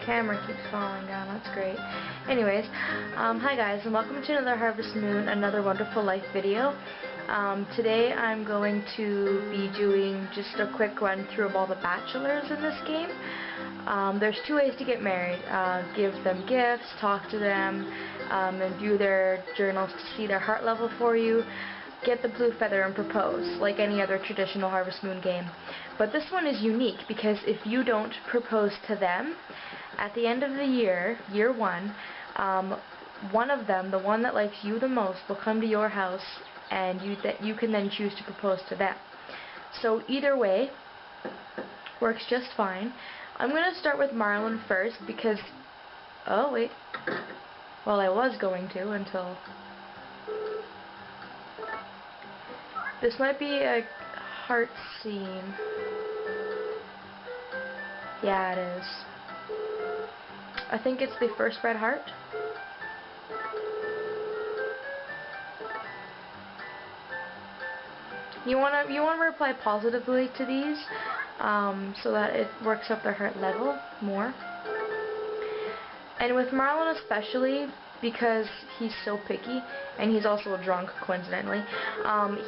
camera keeps falling down. That's great. Anyways, hi guys, and welcome to another Harvest Moon, another Wonderful Life video. Today I'm going to be doing just a quick run through of all the bachelors in this game. There's two ways to get married. Give them gifts, talk to them, and view their journals to see their heart level for you. Get the blue feather and propose, like any other traditional Harvest Moon game. But this one is unique because if you don't propose to them, at the end of the year, year one, one of them, the one that likes you the most, will come to your house and you can then choose to propose to them. So either way works just fine. I'm going to start with Marlin first because, oh wait, well I was going to until... This might be a heart scene. Yeah, it is. I think it's the first red heart. You wanna reply positively to these, so that it works up their heart level more. And with Marlin especially, because he's so picky, and he's also a drunk, coincidentally,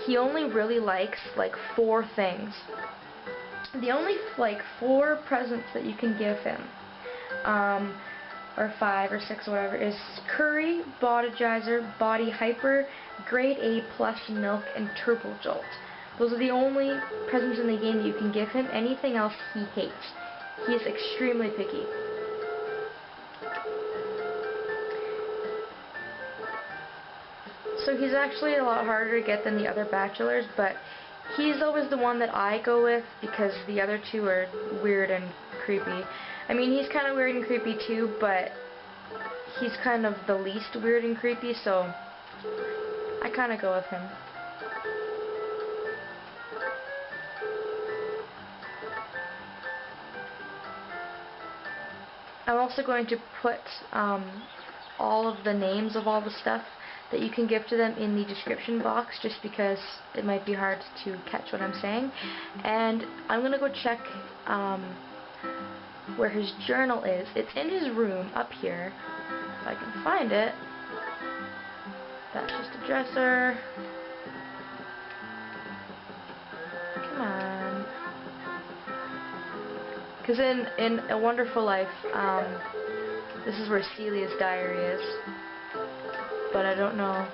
he only really likes, like, 4 things. The only, like, 4 presents that you can give him, or 5 or 6 or whatever, is Curry, Bodagizer, Body Hyper, Grade A Plus Milk, and Turbo Jolt. Those are the only presents in the game that you can give him. Anything else he hates. He is extremely picky. So he's actually a lot harder to get than the other bachelors, but he's always the one that I go with because the other 2 are weird and creepy. I mean, he's kind of weird and creepy too, but he's kind of the least weird and creepy, so I kind of go with him. I'm also going to put all of the names of all the stuff that you can give to them in the description box, just because it might be hard to catch what I'm saying. And I'm gonna go check where his journal is. It's in his room up here, if I can find it. That's just a dresser. Come on. Because in A Wonderful Life, this is where Celia's diary is. But I don't know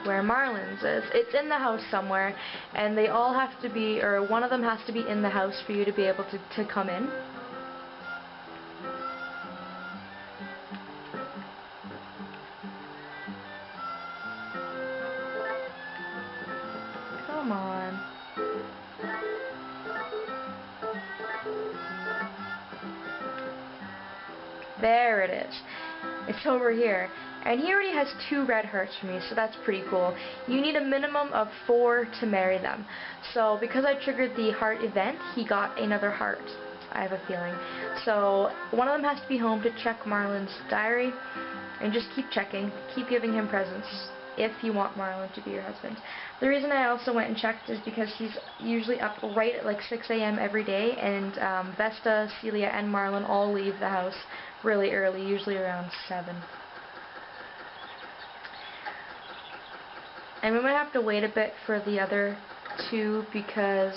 where Marlin's is. It's in the house somewhere, and they all have to be, or one of them has to be in the house for you to be able to come in. Come on. There it is. It's over here. And he already has 2 red hearts for me, so that's pretty cool. You need a minimum of 4 to marry them. So because I triggered the heart event, he got another heart, I have a feeling. So one of them has to be home to check Marlin's diary, and just keep checking, keep giving him presents if you want Marlin to be your husband. The reason I also went and checked is because he's usually up right at like 6 a.m. every day, and Vesta, Celia, and Marlin all leave the house really early, usually around 7. And we might have to wait a bit for the other 2 because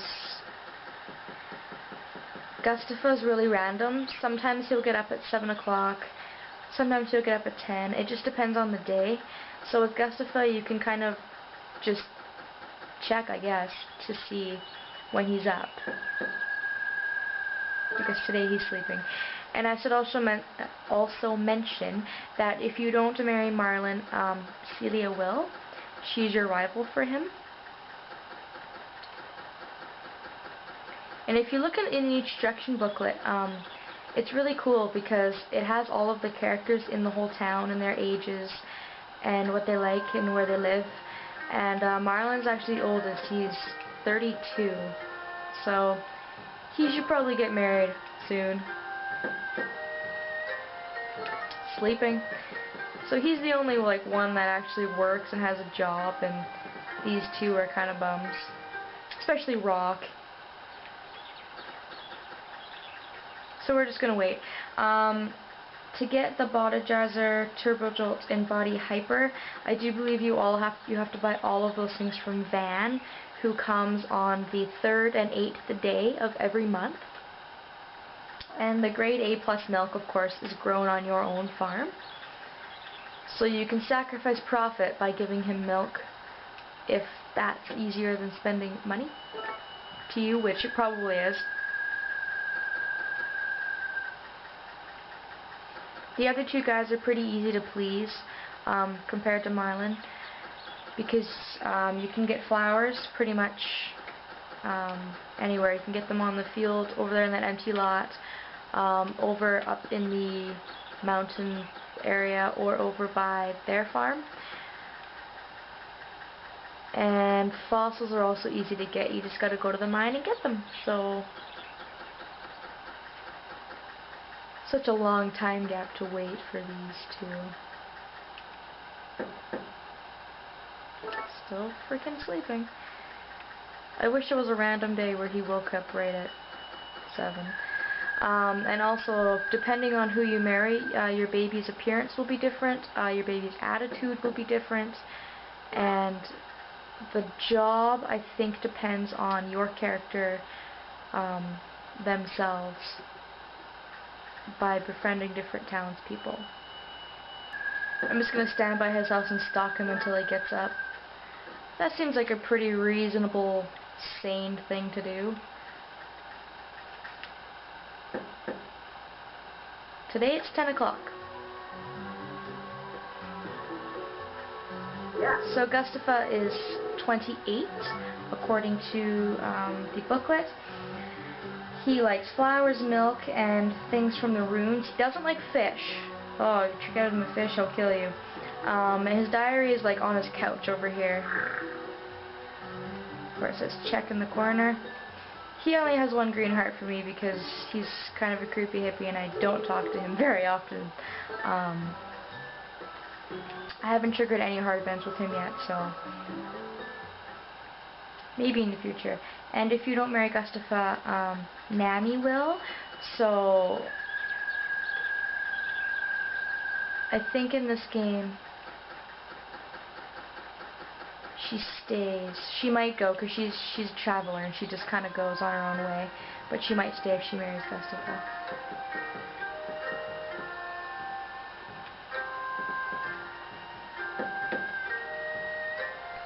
Gustafa's really random. Sometimes he'll get up at 7 o'clock, sometimes he'll get up at 10. It just depends on the day. So with Gustafa, you can kind of just check, I guess, to see when he's up. Because today he's sleeping. And I should also mention that if you don't marry Marlin, Celia will. She's your rival for him. And if you look in the instruction booklet, it's really cool because it has all of the characters in the whole town and their ages and what they like and where they live. And Marlin's actually the oldest. He's 32. So he should probably get married soon. Sleeping. So he's the only like one that actually works and has a job, and these 2 are kind of bums. Especially Rock. So we're just gonna wait. To get the Bodiger, Turbo Jolt, and Body Hyper, I do believe you have to buy all of those things from Van, who comes on the 3rd and 8th day of every month. And the grade A+ milk, of course, is grown on your own farm. So you can sacrifice profit by giving him milk if that's easier than spending money to you, which it probably is. The other two guys are pretty easy to please compared to Marlin, because you can get flowers pretty much anywhere. You can get them on the field, over there in that empty lot, over up in the mountain area, or over by their farm. And fossils are also easy to get. You just gotta go to the mine and get them. So such a long time gap to wait for these two. Still freaking sleeping. I wish it was a random day where he woke up right at 7. And also, depending on who you marry, your baby's appearance will be different, your baby's attitude will be different, and the job, I think, depends on your character themselves by befriending different townspeople. I'm just going to stand by his house and stalk him until he gets up. That seems like a pretty reasonable, sane thing to do. Today it's 10 o'clock. So Gustafa is 28, according to the booklet. He likes flowers, milk, and things from the ruins. He doesn't like fish. Oh, if you get him a fish, he'll kill you. His diary is like on his couch over here, where it says check in the corner. He only has 1 green heart for me because he's kind of a creepy hippie and I don't talk to him very often. I haven't triggered any hard events with him yet, so maybe in the future. And if you don't marry Gustafa, Nami will. So I think in this game she stays. She might go because she's a traveler and she just kind of goes on her own way. But she might stay if she marries Gustafa.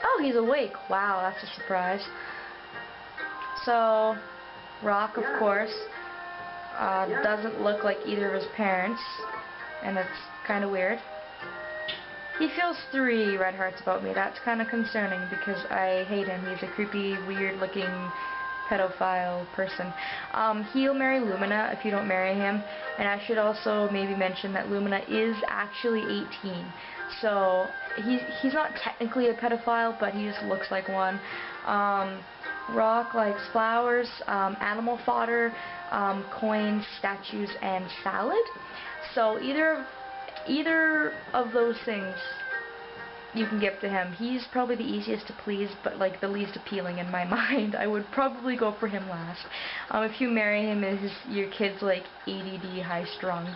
Oh, he's awake. Wow, that's a surprise. So, Rock, of course, doesn't look like either of his parents, and it's kind of weird. He feels 3 red hearts about me. That's kind of concerning because I hate him. He's a creepy, weird-looking pedophile person. He'll marry Lumina if you don't marry him. And I should also maybe mention that Lumina is actually 18. So he's not technically a pedophile, but he just looks like one. Rock likes flowers, animal fodder, coins, statues, and salad. So either of those things you can give to him. He's probably the easiest to please, but like the least appealing in my mind. I would probably go for him last. If you marry him, your kid's like ADD, high strung,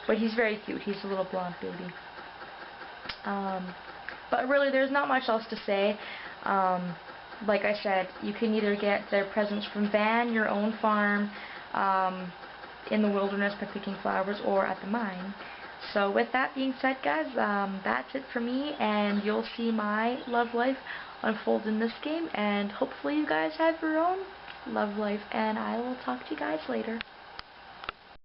but he's very cute. He's a little blonde baby. But really, there's not much else to say. Like I said, you can either get their presents from Van, your own farm, in the wilderness by picking flowers, or at the mine. So with that being said, guys, that's it for me, and you'll see my love life unfold in this game, and hopefully you guys have your own love life, and I will talk to you guys later.